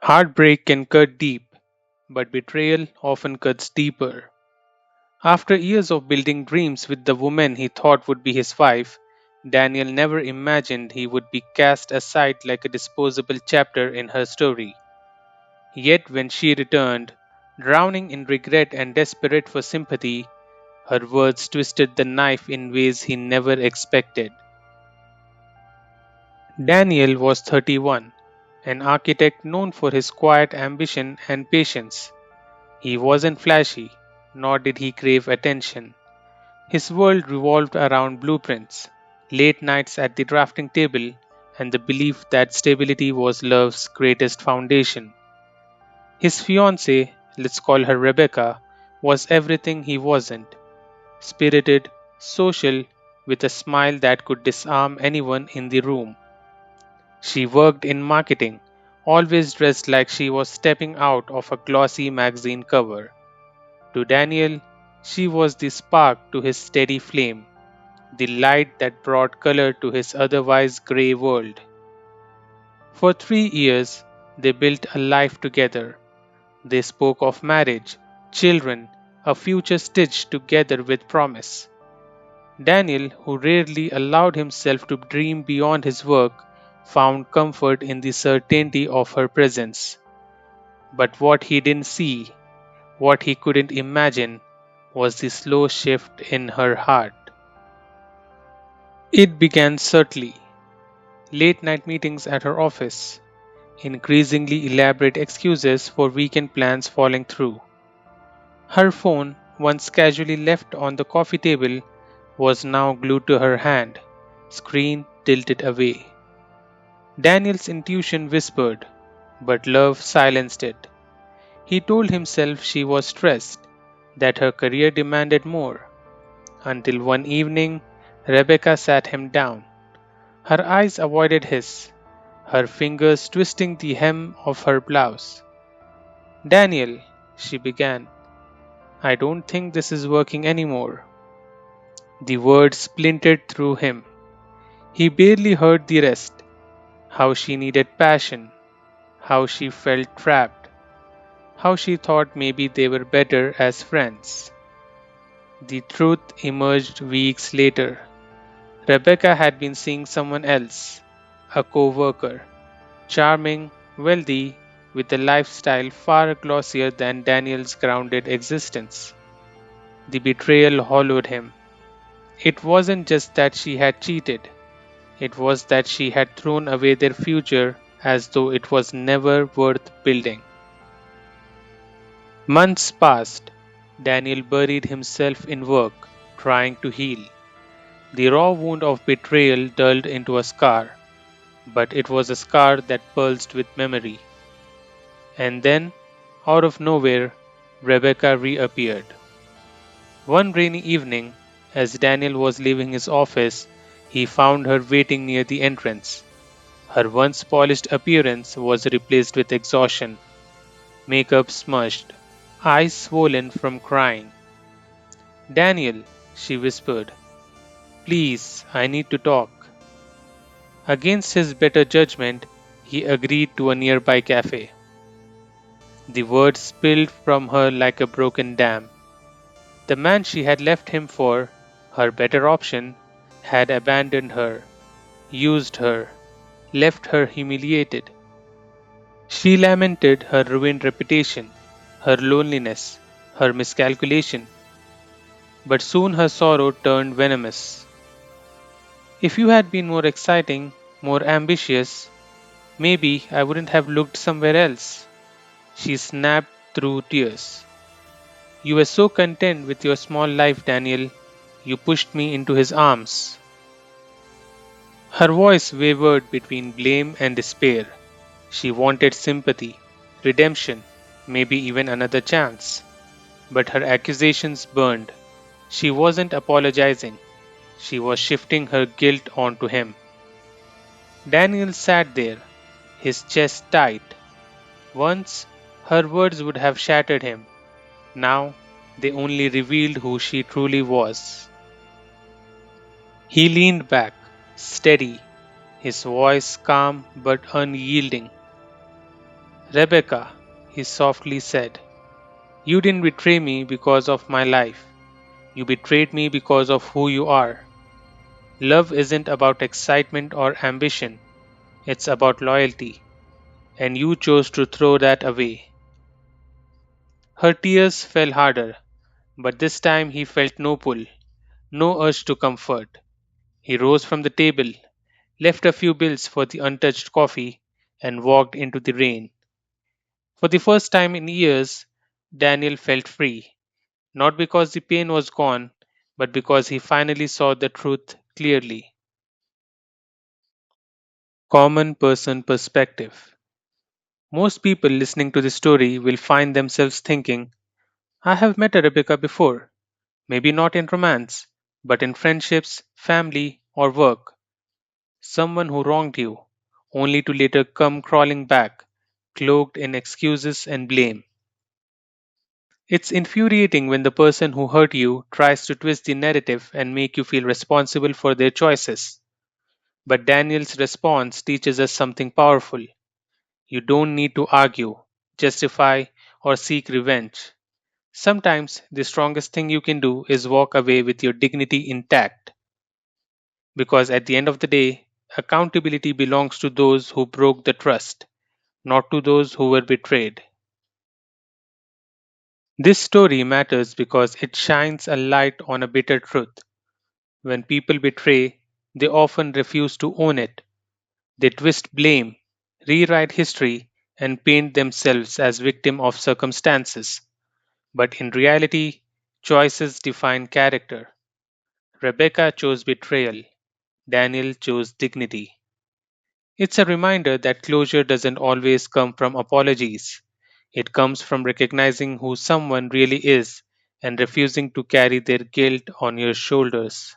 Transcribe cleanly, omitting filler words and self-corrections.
Heartbreak can cut deep, but betrayal often cuts deeper. After years of building dreams with the woman he thought would be his wife, Daniel never imagined he would be cast aside like a disposable chapter in her story. Yet when she returned, drowning in regret and desperate for sympathy, her words twisted the knife in ways he never expected. Daniel was 31, an architect known for his quiet ambition and patience. He wasn't flashy, nor did he crave attention. His world revolved around blueprints, late nights at the drafting table, and the belief that stability was love's greatest foundation. His fiancée, let's call her Rebecca, was everything he wasn't: spirited, social, with a smile that could disarm anyone in the room. She worked in marketing, always dressed like she was stepping out of a glossy magazine cover. To Daniel, she was the spark to his steady flame, the light that brought color to his otherwise grey world. For 3 years, they built a life together. They spoke of marriage, children, a future stitched together with promise. Daniel, who rarely allowed himself to dream beyond his work, found comfort in the certainty of her presence. But what he didn't see, what he couldn't imagine, was the slow shift in her heart. It began subtly: late night meetings at her office, increasingly elaborate excuses for weekend plans falling through. Her phone, once casually left on the coffee table, was now glued to her hand, screen tilted away. Daniel's intuition whispered, but love silenced it. He told himself she was stressed, that her career demanded more, until one evening Rebecca sat him down. Her eyes avoided his, her fingers twisting the hem of her blouse. "Daniel," she began, "I don't think this is working anymore." The words splintered through him. He barely heard the rest: how she needed passion, how she felt trapped, how she thought maybe they were better as friends. The truth emerged weeks later. Rebecca had been seeing someone else, a co worker, charming, wealthy, with a lifestyle far glossier than Daniel's grounded existence. The betrayal hollowed him. It wasn't just that she had cheated, it was that she had thrown away their future as though it was never worth building. Months passed. Daniel buried himself in work, trying to heal. The raw wound of betrayal dulled into a scar, but it was a scar that pulsed with memory. And then, out of nowhere, Rebecca reappeared. One rainy evening, as Daniel was leaving his office, he found her waiting near the entrance. Her once polished appearance was replaced with exhaustion, makeup smudged, eyes swollen from crying. "Daniel," she whispered, "please, I need to talk." Against his better judgment, he agreed to a nearby cafe. The words spilled from her like a broken dam. The man she had left him for, her better option, had abandoned her, used her, left her humiliated. She lamented her ruined reputation, her loneliness, her miscalculation, but soon her sorrow turned venomous. "If you had been more exciting, more ambitious, maybe I wouldn't have looked somewhere else." She snapped through tears. "You were so content with your small life, Daniel. You pushed me into his arms." Her voice wavered between blame and despair. She wanted sympathy, redemption, maybe even another chance. But her accusations burned. She wasn't apologizing. She was shifting her guilt onto him. Daniel sat there, his chest tight. Once, her words would have shattered him. Now, they only revealed who she truly was. He leaned back, steady, his voice calm but unyielding. Rebecca, he softly said, you didn't betray me because of my life. You betrayed me because of who you are. Love isn't about excitement or ambition, it's about loyalty, and you chose to throw that away. Her tears fell harder, but this time he felt no pull, no urge to comfort. He rose from the table, left a few bills for the untouched coffee, and walked into the rain. For the first time in years, Daniel felt free, not because the pain was gone, but because he finally saw the truth clearly. Common person perspective. Most people listening to the story will find themselves thinking, I have met a Rebecca before, maybe not in romance, but in friendships, family, or work. Someone who wronged you, only to later come crawling back, cloaked in excuses and blame. It's infuriating when the person who hurt you tries to twist the narrative and make you feel responsible for their choices. But Daniel's response teaches us something powerful. You don't need to argue, justify, or seek revenge. Sometimes the strongest thing you can do is walk away with your dignity intact. Because at the end of the day, accountability belongs to those who broke the trust, not to those who were betrayed. This story matters because it shines a light on a bitter truth. When people betray, they often refuse to own it. They twist blame, rewrite history, and paint themselves as victim of circumstances. But in reality, choices define character. Rebecca chose betrayal, Daniel chose dignity. It's a reminder that closure doesn't always come from apologies. It comes from recognizing who someone really is and refusing to carry their guilt on your shoulders.